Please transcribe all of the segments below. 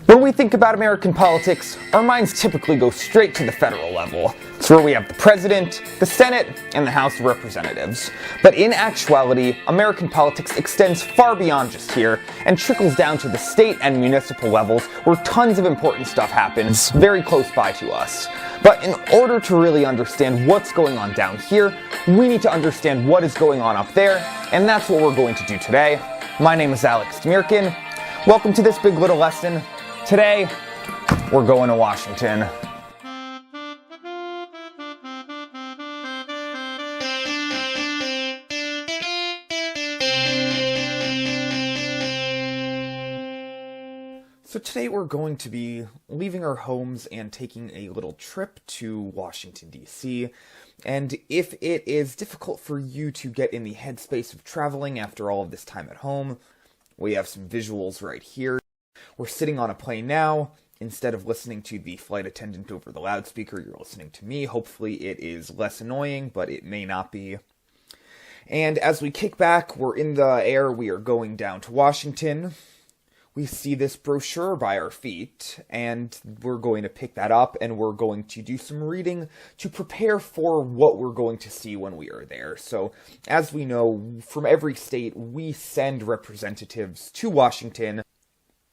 When we think about American politics, our minds typically go straight to the federal level. It's where we have the President, the Senate, and the House of Representatives. But in actuality, American politics extends far beyond just here, and trickles down to the state and municipal levels, where tons of important stuff happens very close by to us. But in order to really understand what's going on down here, we need to understand what is going on up there, and that's what we're going to do today. My name is Demircan. Welcome to this Big Little Lesson. Today, we're going to Washington. So today we're going to be leaving our homes and taking a little trip to Washington, D.C. And if it is difficult for you to get in the headspace of traveling after all of this time at home, we have some visuals right here. We're sitting on a plane now. Instead of listening to the flight attendant over the loudspeaker, you're listening to me. Hopefully it is less annoying, but it may not be. And as we kick back, we're in the air. We are going down to Washington. We see this brochure by our feet, and we're going to pick that up, and we're going to do some reading to prepare for what we're going to see when we are there. So, as we know, from every state, we send representatives to Washington.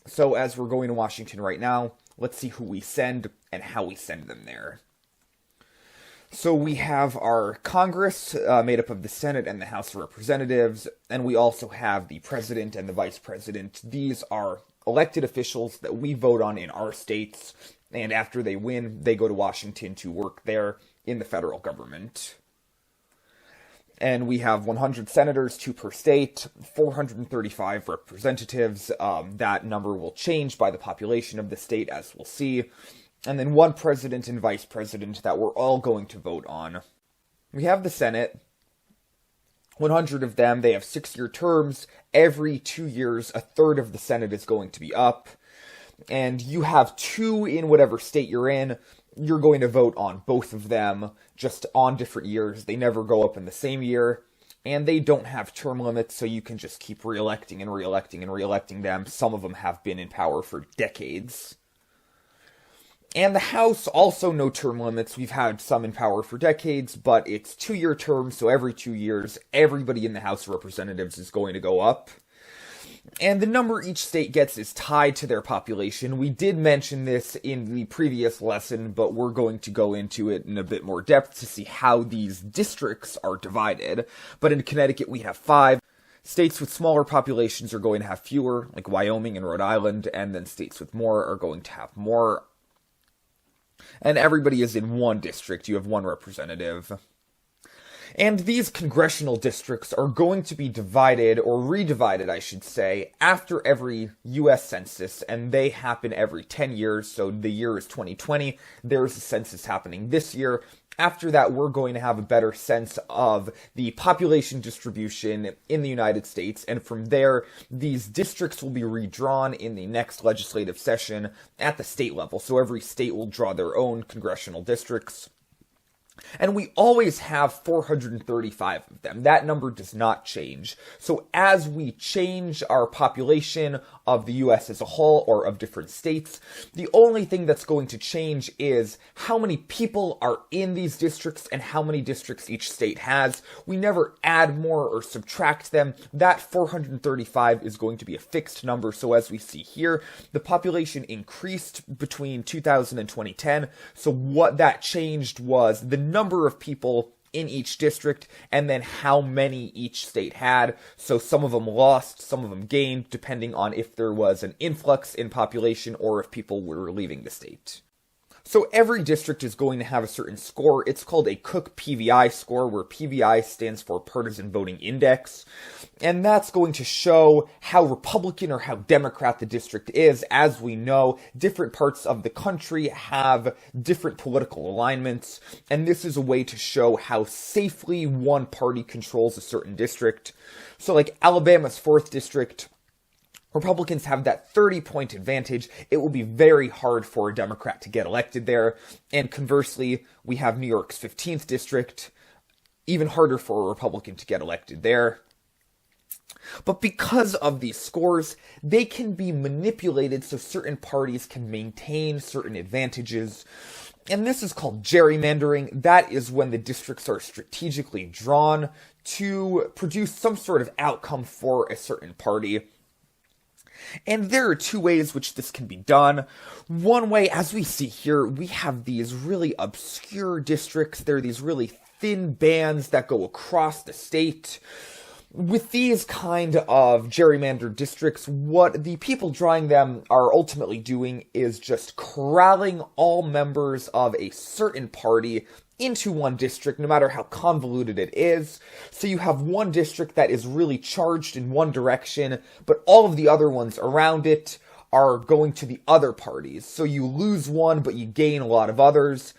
So as we're going to Washington right now, let's see who we send and how we send them there. So we have our Congress made up of the Senate and the House of Representatives, and we also have the President and the Vice President. These are elected officials that we vote on in our states, and after they win, they go to Washington to work there in the federal government. And we have 100 senators, 2 per state, 435 representatives. That number will change by the population of the state, as we'll see. And then 1 president and vice president that we're all going to vote on. We have the Senate. 100 of them, they have 6-year terms. Every 2 years, a third of the Senate is going to be up. And you have 2 in whatever state you're in. You're going to vote on both of them, just on different years. They never go up in the same year, and they don't have term limits, so you can just keep re-electing and re-electing and re-electing them. Some of them have been in power for decades. And the House, also no term limits. We've had some in power for decades, but it's 2-year terms, so every 2 years, everybody in the House of Representatives is going to go up. And the number each state gets is tied to their population. We did mention this in the previous lesson, but we're going to go into it in a bit more depth to see how these districts are divided. But in Connecticut, we have 5. States with smaller populations are going to have fewer, like Wyoming and Rhode Island, and then states with more are going to have more. And everybody is in 1 district. You have 1 representative. And these congressional districts are going to be divided, or redivided, I should say, after every U.S. census, and they happen every 10 years, so the year is 2020. There's a census happening this year. After that, we're going to have a better sense of the population distribution in the United States, and from there, these districts will be redrawn in the next legislative session at the state level. So every state will draw their own congressional districts. And we always have 435 of them. That number does not change. So as we change our population of the U.S. as a whole, or of different states, the only thing that's going to change is how many people are in these districts and how many districts each state has. We never add more or subtract them. That 435 is going to be a fixed number. So as we see here, the population increased between 2000 and 2010. So what that changed was the number of people in each district, and then how many each state had. So some of them lost, some of them gained, depending on if there was an influx in population or if people were leaving the state. So every district is going to have a certain score. It's called a Cook PVI score, where PVI stands for Partisan Voting Index. And that's going to show how Republican or how Democrat the district is. As we know, different parts of the country have different political alignments. And this is a way to show how safely one party controls a certain district. So like Alabama's 4th district, Republicans have that 30-point advantage. It will be very hard for a Democrat to get elected there. And conversely, we have New York's 15th district. Even harder for a Republican to get elected there. But because of these scores, they can be manipulated so certain parties can maintain certain advantages. And this is called gerrymandering. That is when the districts are strategically drawn to produce some sort of outcome for a certain party. And there are two ways which this can be done. One way, as we see here, we have these really obscure districts. There are these really thin bands that go across the state. With these kind of gerrymandered districts, what the people drawing them are ultimately doing is just corralling all members of a certain party into one district, no matter how convoluted it is. So you have one district that is really charged in one direction, but all of the other ones around it are going to the other parties. So you lose one, but you gain a lot of others.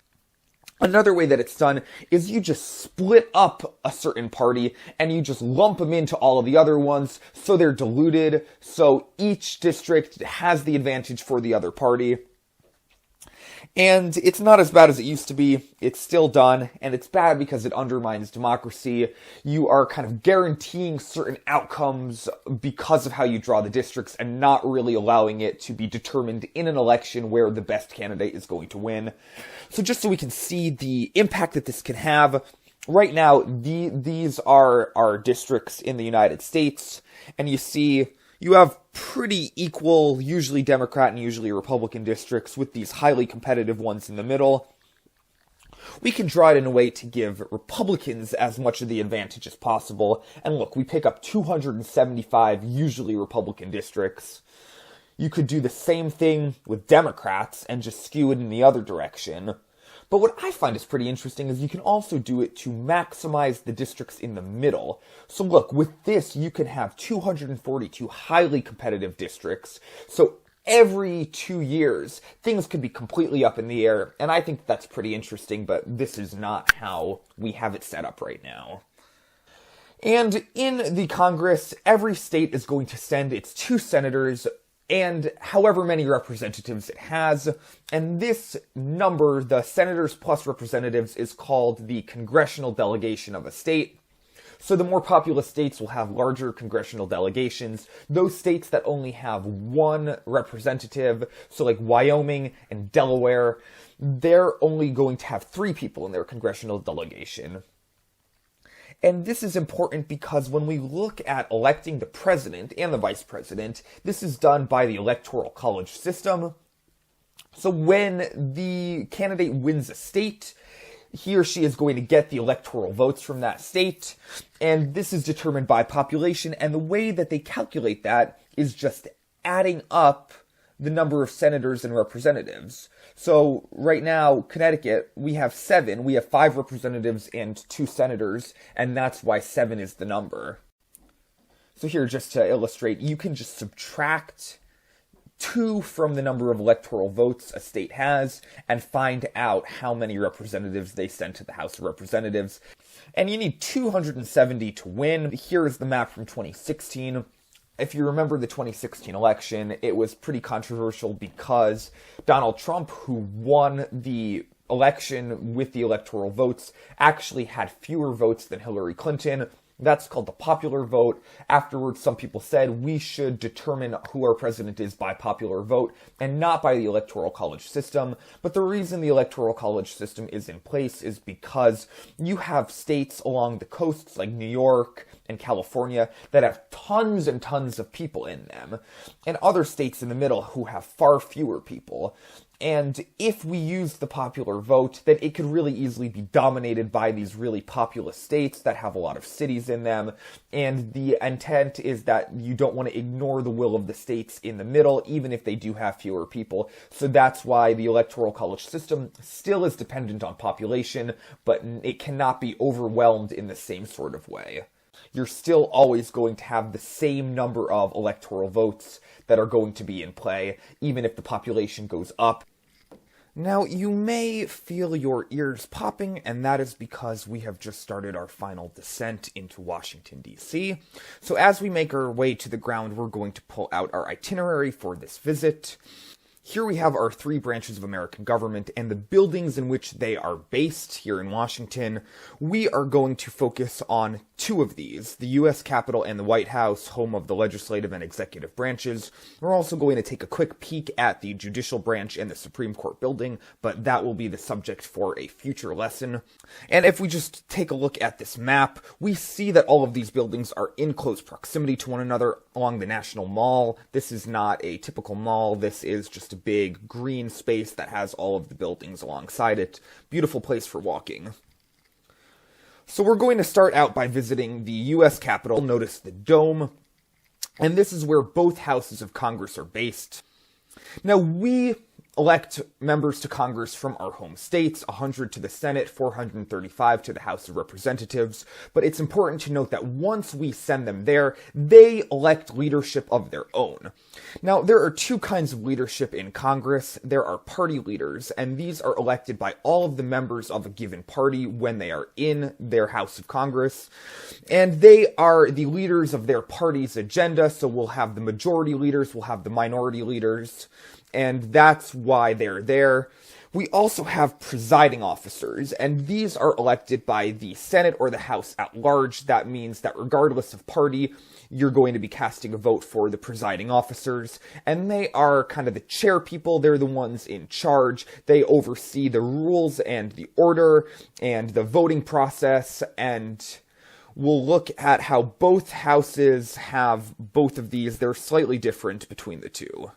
Another way that it's done is you just split up a certain party and you just lump them into all of the other ones so they're diluted, so each district has the advantage for the other party. And it's not as bad as it used to be. It's still done, and it's bad because it undermines democracy. You are kind of guaranteeing certain outcomes because of how you draw the districts and not really allowing it to be determined in an election where the best candidate is going to win. So just so we can see the impact that this can have, right now, these are our districts in the United States, and you see you have pretty equal, usually Democrat and usually Republican districts, with these highly competitive ones in the middle. We can draw it in a way to give Republicans as much of the advantage as possible. And look, we pick up 275 usually Republican districts. You could do the same thing with Democrats and just skew it in the other direction. But what I find is pretty interesting is you can also do it to maximize the districts in the middle. So look, with this, you can have 242 highly competitive districts. So every 2 years, things could be completely up in the air. And I think that's pretty interesting, but this is not how we have it set up right now. And in the Congress, every state is going to send its 2 senators and however many representatives it has. And this number, the senators plus representatives, is called the congressional delegation of a state. So the more populous states will have larger congressional delegations. Those states that only have 1 representative, so like Wyoming and Delaware, they're only going to have 3 people in their congressional delegation. And this is important because when we look at electing the president and the vice president, this is done by the Electoral College system. So when the candidate wins a state, he or she is going to get the electoral votes from that state, and this is determined by population, and the way that they calculate that is just adding up the number of senators and representatives. So right now, Connecticut, we have 7. We have 5 representatives and 2 senators, and that's why 7 is the number. So here, just to illustrate, you can just subtract 2 from the number of electoral votes a state has and find out how many representatives they sent to the House of Representatives. And you need 270 to win. Here is the map from 2016. If you remember the 2016 election, it was pretty controversial because Donald Trump, who won the election with the electoral votes, actually had fewer votes than Hillary Clinton. That's called the popular vote. Afterwards, some people said we should determine who our president is by popular vote and not by the Electoral College system. But the reason the Electoral College system is in place is because you have states along the coasts like New York and California that have tons and tons of people in them, and other states in the middle who have far fewer people. And if we use the popular vote, then it could really easily be dominated by these really populous states that have a lot of cities in them. And the intent is that you don't want to ignore the will of the states in the middle, even if they do have fewer people. So that's why the Electoral College system still is dependent on population, but it cannot be overwhelmed in the same sort of way. You're still always going to have the same number of electoral votes that are going to be in play, even if the population goes up. Now, you may feel your ears popping, and that is because we have just started our final descent into Washington, D.C. So as we make our way to the ground, we're going to pull out our itinerary for this visit. Here we have our three branches of American government and the buildings in which they are based here in Washington. We are going to focus on two of these, the U.S. Capitol and the White House, home of the legislative and executive branches. We're also going to take a quick peek at the judicial branch and the Supreme Court building, but that will be the subject for a future lesson. And if we just take a look at this map, we see that all of these buildings are in close proximity to one another along the National Mall. This is not a typical mall. This is just a big green space that has all of the buildings alongside it. Beautiful place for walking. So we're going to start out by visiting the U.S. Capitol. Notice the dome. And this is where both houses of Congress are based. Now, we elect members to Congress from our home states, 100 to the Senate, 435 to the House of Representatives. But it's important to note that once we send them there, they elect leadership of their own. Now, there are two kinds of leadership in Congress. There are party leaders, and these are elected by all of the members of a given party when they are in their House of Congress. And they are the leaders of their party's agenda, so we'll have the majority leaders, we'll have the minority leaders, and that's why they're there. We also have presiding officers, and these are elected by the Senate or the House at large. That means that regardless of party, you're going to be casting a vote for the presiding officers, and they are kind of the chair people. They're the ones in charge. They oversee the rules and the order and the voting process, and we'll look at how both houses have both of these. They're slightly different between the two.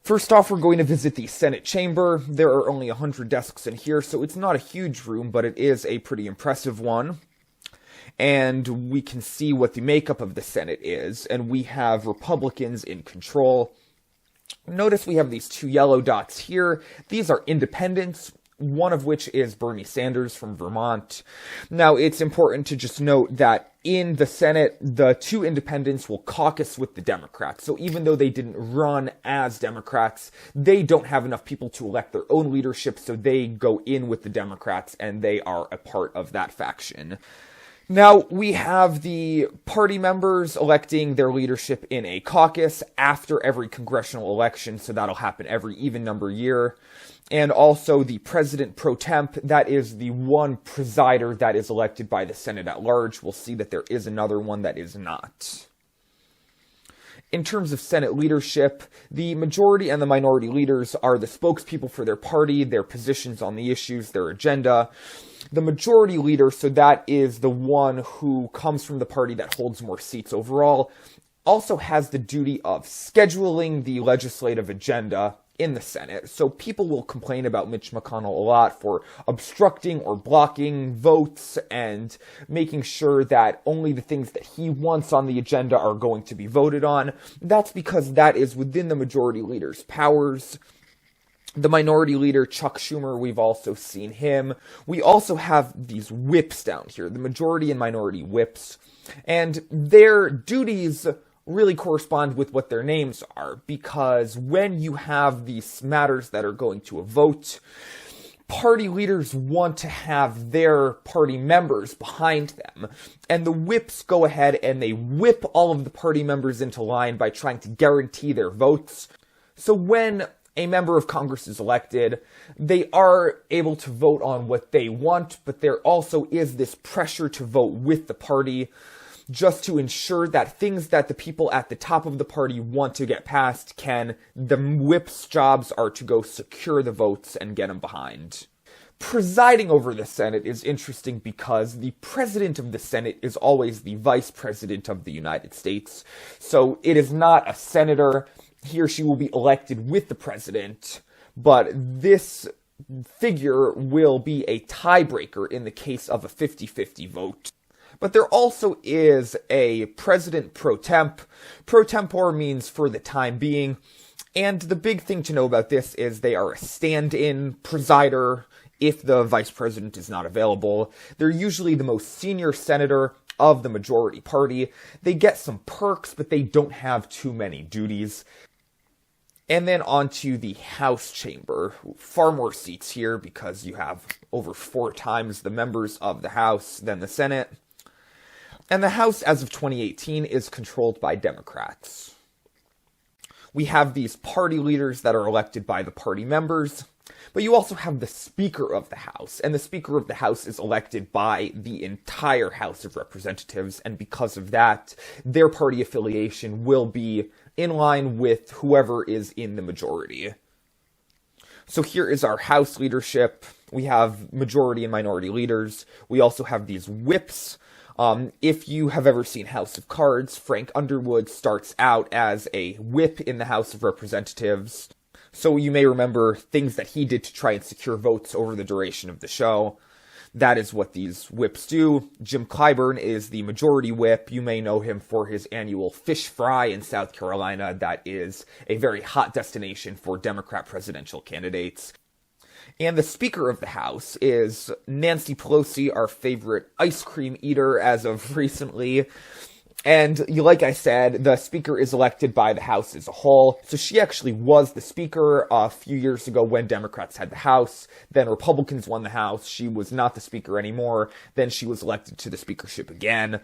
First off, we're going to visit the Senate chamber. There are only 100 desks in here, so it's not a huge room, but it is a pretty impressive one. And we can see what the makeup of the Senate is, and we have Republicans in control. Notice we have these two yellow dots here. These are independents, one of which is Bernie Sanders from Vermont. Now, it's important to just note that in the Senate, the two independents will caucus with the Democrats. So even though they didn't run as Democrats, they don't have enough people to elect their own leadership, so they go in with the Democrats, and they are a part of that faction. Now, we have the party members electing their leadership in a caucus after every congressional election, so that'll happen every even number year. And also the president pro temp, that is the one presider that is elected by the Senate at large. We'll see that there is another one that is not. In terms of Senate leadership, the majority and the minority leaders are the spokespeople for their party, their positions on the issues, their agenda. The majority leader, so that is the one who comes from the party that holds more seats overall, also has the duty of scheduling the legislative agenda in the Senate. So people will complain about Mitch McConnell a lot for obstructing or blocking votes and making sure that only the things that he wants on the agenda are going to be voted on. That's because that is within the majority leader's powers. The minority leader, Chuck Schumer, we've also seen him. We also have these whips down here, the majority and minority whips, and their duties really correspond with what their names are, because when you have these matters that are going to a vote, party leaders want to have their party members behind them, and the whips go ahead and they whip all of the party members into line by trying to guarantee their votes. So when a member of Congress is elected, they are able to vote on what they want, but there also is this pressure to vote with the party, just to ensure that things that the people at the top of the party want to get passed can. The whip's jobs are to go secure the votes and get them behind. Presiding over the Senate is interesting because the president of the Senate is always the vice president of the United States. So it is not a senator. He or she will be elected with the president, but this figure will be a tiebreaker in the case of a 50-50 vote. But there also is a president pro temp. Pro tempore means for the time being. And the big thing to know about this is they are a stand-in presider if the vice president is not available. They're usually the most senior senator of the majority party. They get some perks, but they don't have too many duties. And then on to the House chamber. Far more seats here because you have over 4 times the members of the House than the Senate. And the House, as of 2018, is controlled by Democrats. We have these party leaders that are elected by the party members, but you also have the Speaker of the House, and the Speaker of the House is elected by the entire House of Representatives, and because of that, their party affiliation will be in line with whoever is in the majority. So here is our House leadership. We have majority and minority leaders. We also have these whips. If you have ever seen House of Cards, Frank Underwood starts out as a whip in the House of Representatives. So you may remember things that he did to try and secure votes over the duration of the show. That is what these whips do. Jim Clyburn is the majority whip. You may know him for his annual fish fry in South Carolina. That is a very hot destination for Democrat presidential candidates. And the Speaker of the House is Nancy Pelosi, our favorite ice cream eater as of recently. And like I said, the Speaker is elected by the House as a whole. So she actually was the Speaker a few years ago when Democrats had the House. Then Republicans won the House. She was not the Speaker anymore. Then she was elected to the speakership again.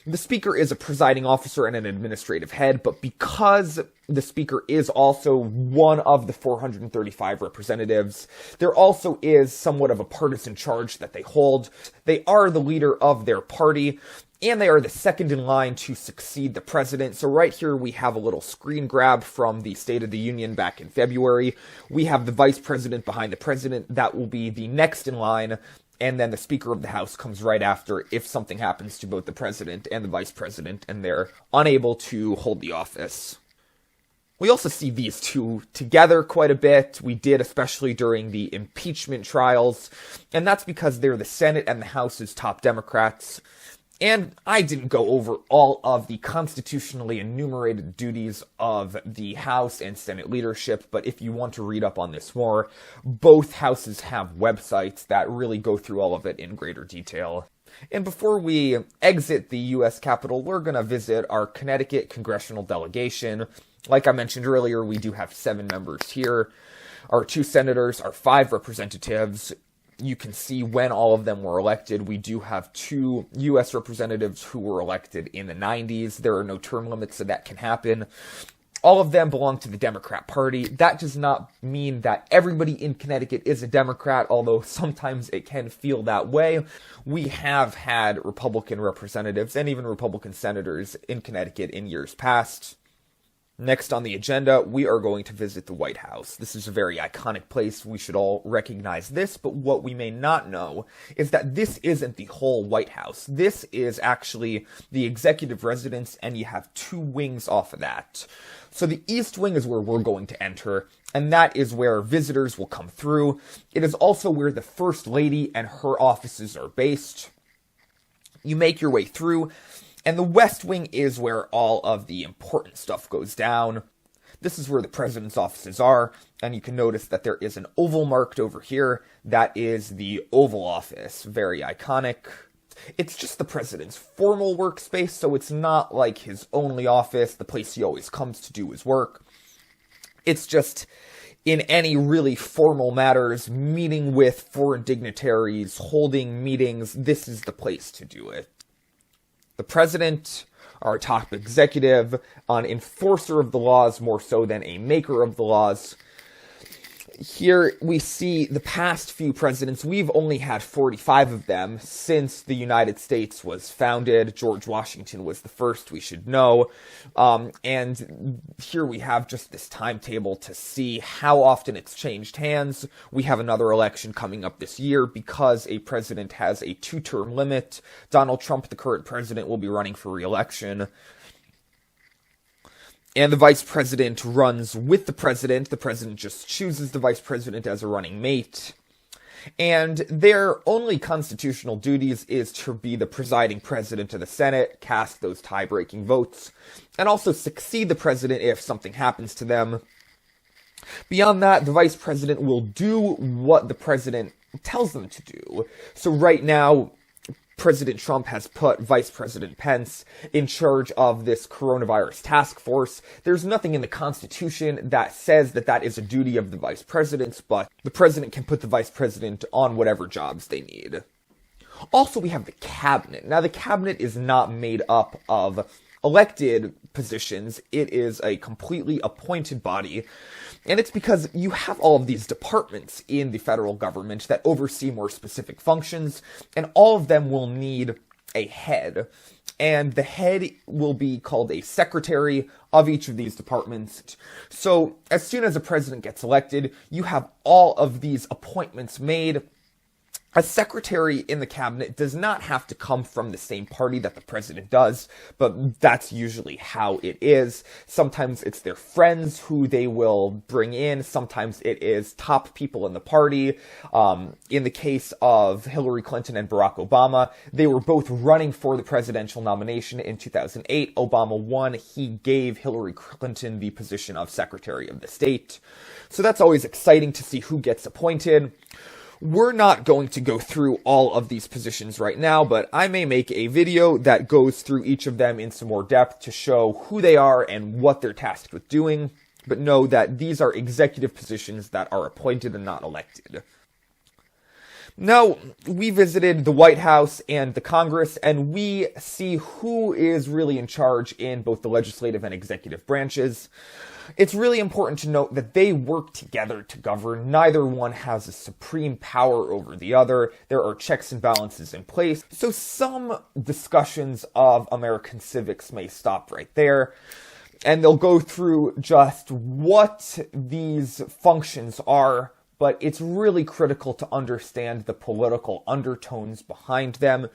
The Speaker is a presiding officer and an administrative head, but because the Speaker is also one of the 435 representatives, there also is somewhat of a partisan charge that they hold. They are the leader of their party, and they are the second in line to succeed the president. So right here we have a little screen grab from the State of the Union back in February. We have the vice president behind the president. That will be the next in line. And then the Speaker of the House comes right after if something happens to both the president and the vice president and they're unable to hold the office. We also see these two together quite a bit. We did, especially during the impeachment trials. And that's because they're the Senate and the House's top Democrats. And I didn't go over all of the constitutionally enumerated duties of the House and Senate leadership, but if you want to read up on this more, both houses have websites that really go through all of it in greater detail. And before we exit the U.S. Capitol, we're going to visit our Connecticut congressional delegation. Like I mentioned earlier, we do have 7 members here. Our 2 senators, our 5 representatives. You can see when all of them were elected. We do have 2 U.S. representatives who were elected in the 90s. There are no term limits, so that can happen. All of them belong to the Democrat Party. That does not mean that everybody in Connecticut is a Democrat, although sometimes it can feel that way. We have had Republican representatives and even Republican senators in Connecticut in years past. Next on the agenda, we are going to visit the White House. This is a very iconic place. We should all recognize this, but what we may not know is that this isn't the whole White House. This is actually the executive residence, and you have 2 wings off of that. So the East Wing is where we're going to enter, and that is where visitors will come through. It is also where the First Lady and her offices are based. You make your way through, and the West Wing is where all of the important stuff goes down. This is where the president's offices are, and you can notice that there is an oval marked over here. That is the Oval Office. Very iconic. It's just the president's formal workspace, so it's not like his only office, the place he always comes to do his work. It's just, in any really formal matters, meeting with foreign dignitaries, holding meetings, this is the place to do it. The president, our top executive, an enforcer of the laws more so than a maker of the laws. Here we see the past few presidents. We've only had 45 of them since the United States was founded. George Washington was the first, we should know. And here we have just this timetable to see how often it's changed hands. We have another election coming up this year because a president has a 2-term limit. Donald Trump, the current president, will be running for re-election. And the vice president runs with the president. The president just chooses the vice president as a running mate. And their only constitutional duties is to be the presiding president of the Senate, cast those tie-breaking votes, and also succeed the president if something happens to them. Beyond that, the vice president will do what the president tells them to do. So right now, President Trump has put Vice President Pence in charge of this coronavirus task force. There's nothing in the Constitution that says that that is a duty of the vice presidents, but the president can put the vice president on whatever jobs they need. Also, we have the cabinet. Now, the cabinet is not made up of elected positions, it is a completely appointed body. And it's because you have all of these departments in the federal government that oversee more specific functions, and all of them will need a head. And the head will be called a secretary of each of these departments. So as soon as a president gets elected, you have all of these appointments made. A secretary in the cabinet does not have to come from the same party that the president does, but that's usually how it is. Sometimes it's their friends who they will bring in. Sometimes it is top people in the party. In the case of Hillary Clinton and Barack Obama, they were both running for the presidential nomination in 2008. Obama won. He gave Hillary Clinton the position of Secretary of the State. So that's always exciting to see who gets appointed. We're not going to go through all of these positions right now, but I may make a video that goes through each of them in some more depth to show who they are and what they're tasked with doing. But know that these are executive positions that are appointed and not elected. Now, we visited the White House and the Congress, and we see who is really in charge in both the legislative and executive branches. It's really important to note that they work together to govern. Neither one has a supreme power over the other. There are checks and balances in place. So some discussions of American civics may stop right there. And they'll go through just what these functions are. But it's really critical to understand the political undertones behind them.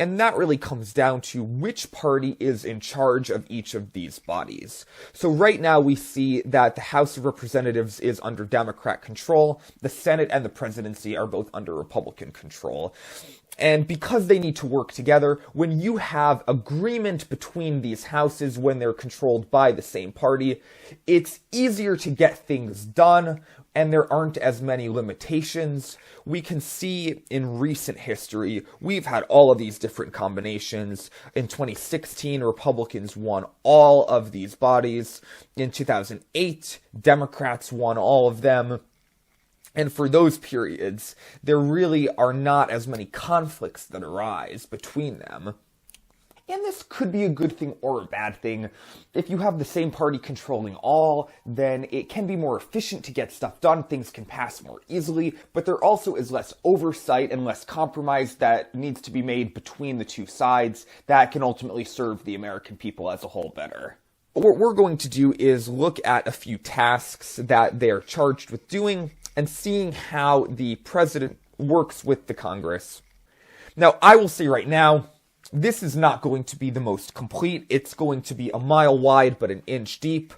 And that really comes down to which party is in charge of each of these bodies. So right now we see that the House of Representatives is under Democrat control. The Senate and the presidency are both under Republican control. And because they need to work together, when you have agreement between these houses when they're controlled by the same party, it's easier to get things done, and there aren't as many limitations. We can see in recent history, we've had all of these different combinations. In 2016, Republicans won all of these bodies. In 2008, Democrats won all of them. And for those periods, there really are not as many conflicts that arise between them. And this could be a good thing or a bad thing. If you have the same party controlling all, then it can be more efficient to get stuff done. Things can pass more easily, but there also is less oversight and less compromise that needs to be made between the two sides that can ultimately serve the American people as a whole better. What we're going to do is look at a few tasks that they're charged with doing and seeing how the president works with the Congress. Now, I will say right now, this is not going to be the most complete. It's going to be a mile wide, but an inch deep.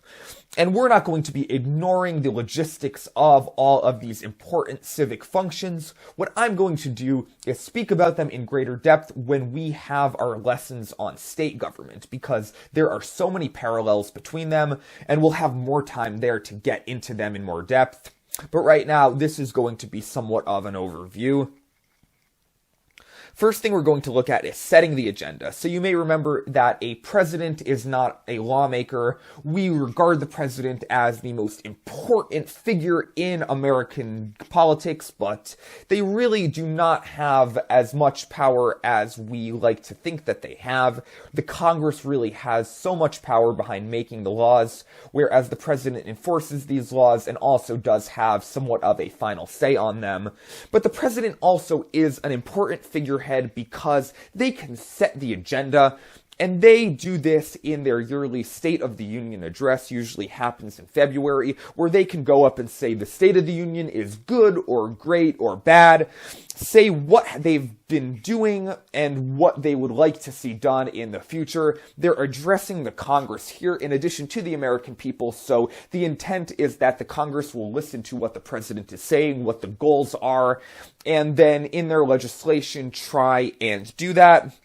And we're not going to be ignoring the logistics of all of these important civic functions. What I'm going to do is speak about them in greater depth when we have our lessons on state government, because there are so many parallels between them, and we'll have more time there to get into them in more depth. But right now, this is going to be somewhat of an overview. First thing we're going to look at is setting the agenda. So you may remember that a president is not a lawmaker. We regard the president as the most important figure in American politics, but they really do not have as much power as we like to think that they have. The Congress really has so much power behind making the laws, whereas the president enforces these laws and also does have somewhat of a final say on them. But the president also is an important figurehead because they can set the agenda, and they do this in their yearly State of the Union address, usually happens in February, where they can go up and say the State of the Union is good or great or bad, say what they've been doing and what they would like to see done in the future. They're addressing the Congress here in addition to the American people, so the intent is that the Congress will listen to what the president is saying, what the goals are, and then in their legislation try and do that.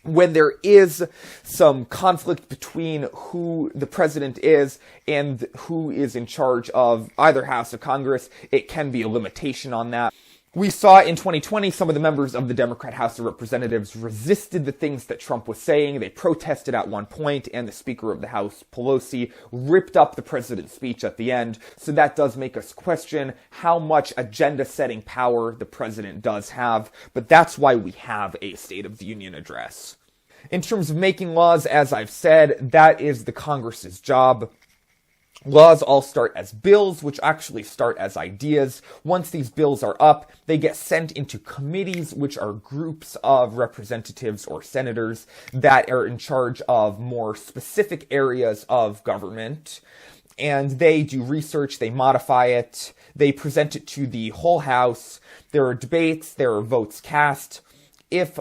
When there is some conflict between who the president is and who is in charge of either house of Congress, it can be a limitation on that. We saw in 2020 some of the members of the Democrat House of Representatives resisted the things that Trump was saying. They protested at one point, and the Speaker of the House, Pelosi, ripped up the president's speech at the end. So that does make us question how much agenda-setting power the president does have. But that's why we have a State of the Union address. In terms of making laws, as I've said, that is the Congress's job. Laws all start as bills, which actually start as ideas. Once these bills are up, they get sent into committees, which are groups of representatives or senators that are in charge of more specific areas of government. And they do research, they modify it, they present it to the whole House. There are debates, there are votes cast. If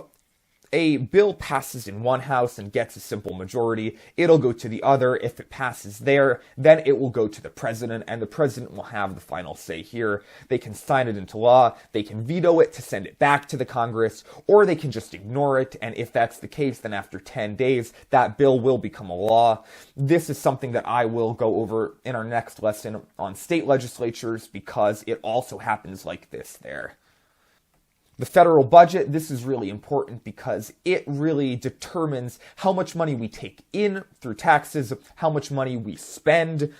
a bill passes in one house and gets a simple majority, it'll go to the other. If it passes there, then it will go to the president, and the president will have the final say here. They can sign it into law, they can veto it to send it back to the Congress, or they can just ignore it, and if that's the case, then after 10 days, that bill will become a law. This is something that I will go over in our next lesson on state legislatures, because it also happens like this there. The federal budget, this is really important because it really determines how much money we take in through taxes, how much money we spend,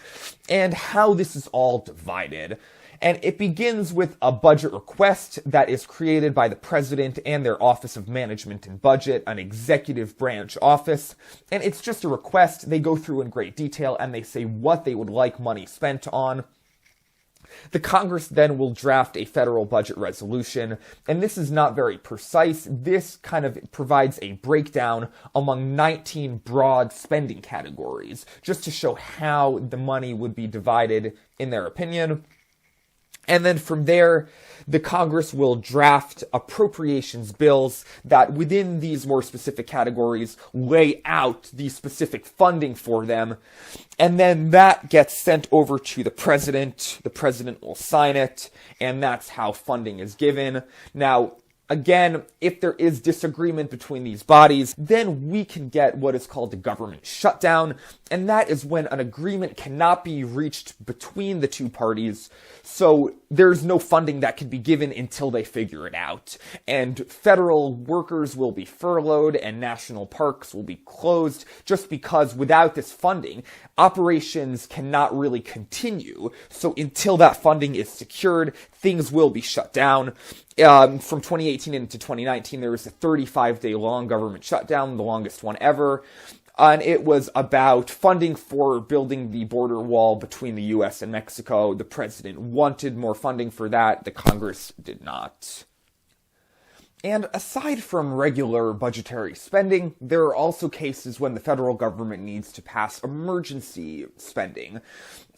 and how this is all divided. And it begins with a budget request that is created by the president and their Office of Management and Budget, an executive branch office. And it's just a request. They go through in great detail and they say what they would like money spent on. The Congress then will draft a federal budget resolution, and this is not very precise. This kind of provides a breakdown among 19 broad spending categories, just to show how the money would be divided in their opinion. And then from there, the Congress will draft appropriations bills that within these more specific categories lay out the specific funding for them. And then that gets sent over to the president. The president will sign it, and that's how funding is given. Now, again, if there is disagreement between these bodies, then we can get what is called a government shutdown, and that is when an agreement cannot be reached between the two parties, so there's no funding that can be given until they figure it out. And federal workers will be furloughed and national parks will be closed just because without this funding, operations cannot really continue. So until that funding is secured, things will be shut down. From 2018 into 2019, there was a 35-day long government shutdown, the longest one ever. And it was about funding for building the border wall between the U.S. and Mexico. The president wanted more funding for that. The Congress did not. And aside from regular budgetary spending, there are also cases when the federal government needs to pass emergency spending.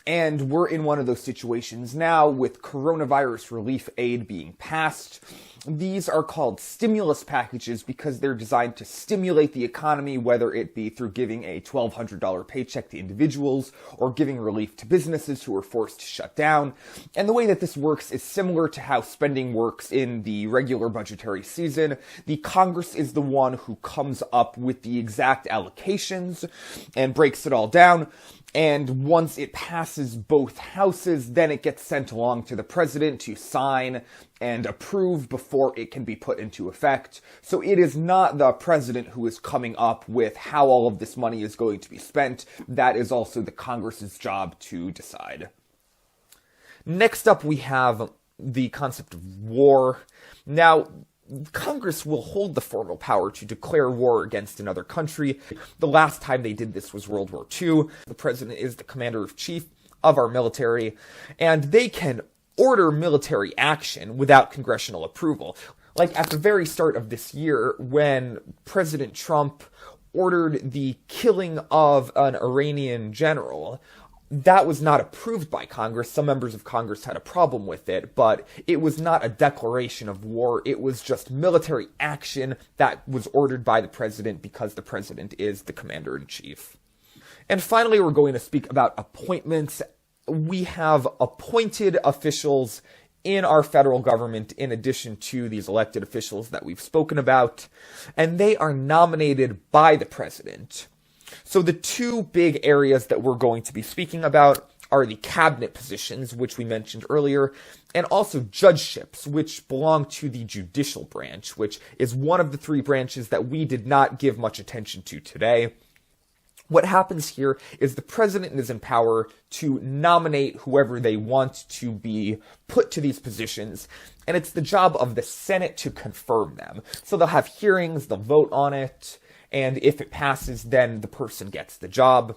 And we're in one of those situations now with coronavirus relief aid being passed. These are called stimulus packages because they're designed to stimulate the economy, whether it be through giving a $1,200 paycheck to individuals or giving relief to businesses who are forced to shut down. And the way that this works is similar to how spending works in the regular budgetary season. The Congress is the one who comes up with the exact allocations and breaks it all down. And once it passes both houses, then it gets sent along to the president to sign and approve before it can be put into effect. So it is not the president who is coming up with how all of this money is going to be spent. That is also the Congress's job to decide. Next up, we have the concept of war. Now, Congress will hold the formal power to declare war against another country. The last time they did this was World War II. The president is the commander-in-chief of our military, and they can order military action without congressional approval. Like at the very start of this year, when President Trump ordered the killing of an Iranian general, that was not approved by Congress. Some members of Congress had a problem with it, but it was not a declaration of war. It was just military action that was ordered by the president because the president is the commander-in-chief. And finally, we're going to speak about appointments. We have appointed officials in our federal government in addition to these elected officials that we've spoken about, and they are nominated by the president. So the two big areas that we're going to be speaking about are the cabinet positions, which we mentioned earlier, and also judgeships, which belong to the judicial branch, which is one of the three branches that we did not give much attention to today. What happens here is the president is in power to nominate whoever they want to be put to these positions, and it's the job of the Senate to confirm them. So they'll have hearings, they'll vote on it, and if it passes, then the person gets the job.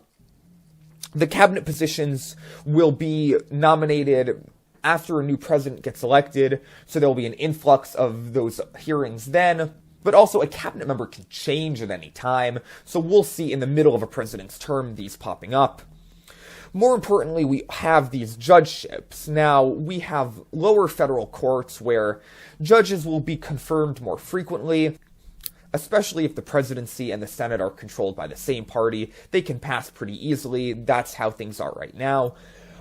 The cabinet positions will be nominated after a new president gets elected, so there will be an influx of those hearings then. But also, a cabinet member can change at any time, so we'll see in the middle of a president's term these popping up. More importantly, we have these judgeships. Now, we have lower federal courts where judges will be confirmed more frequently, especially if the presidency and the Senate are controlled by the same party. They can pass pretty easily. That's how things are right now.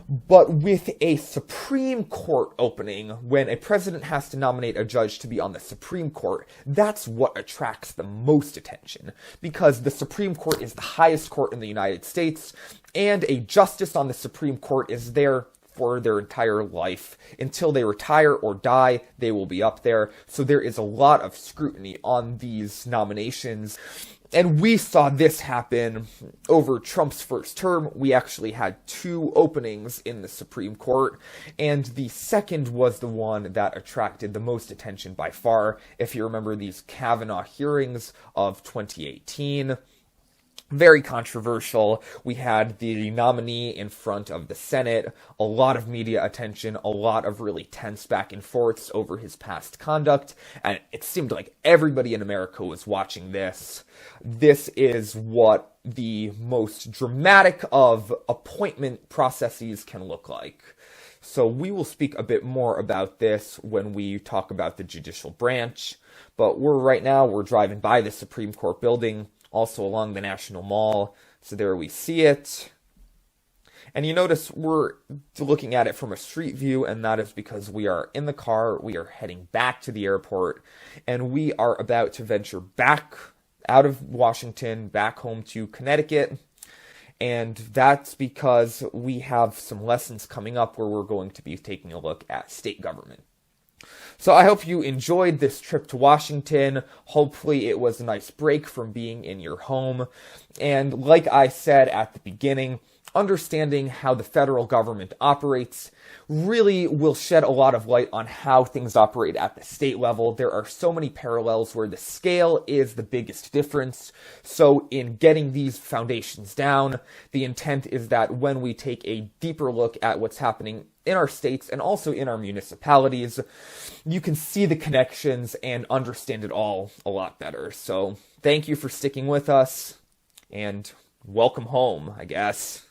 But with a Supreme Court opening, when a president has to nominate a judge to be on the Supreme Court, that's what attracts the most attention. Because the Supreme Court is the highest court in the United States, and a justice on the Supreme Court is there for their entire life. Until they retire or die, they will be up there. So there is a lot of scrutiny on these nominations. And we saw this happen over Trump's first term. We actually had 2 openings in the Supreme Court, and the second was the one that attracted the most attention by far. If you remember these Kavanaugh hearings of 2018, very controversial. We had the nominee in front of the Senate, a lot of media attention, a lot of really tense back and forths over his past conduct, and it seemed like everybody in America was watching this. This is what the most dramatic of appointment processes can look like. So we will speak a bit more about this when we talk about the judicial branch, but right now we're driving by the Supreme Court building, also along the National Mall, so there we see it. And you notice we're looking at it from a street view, and that is because we are in the car, we are heading back to the airport, and we are about to venture back out of Washington, back home to Connecticut. And that's because we have some lessons coming up where we're going to be taking a look at state government. So I hope you enjoyed this trip to Washington. Hopefully it was a nice break from being in your home. And like I said at the beginning, understanding how the federal government operates really will shed a lot of light on how things operate at the state level. There are so many parallels where the scale is the biggest difference. So in getting these foundations down, the intent is that when we take a deeper look at what's happening in our states and also in our municipalities, you can see the connections and understand it all a lot better. So thank you for sticking with us, and welcome home, I guess.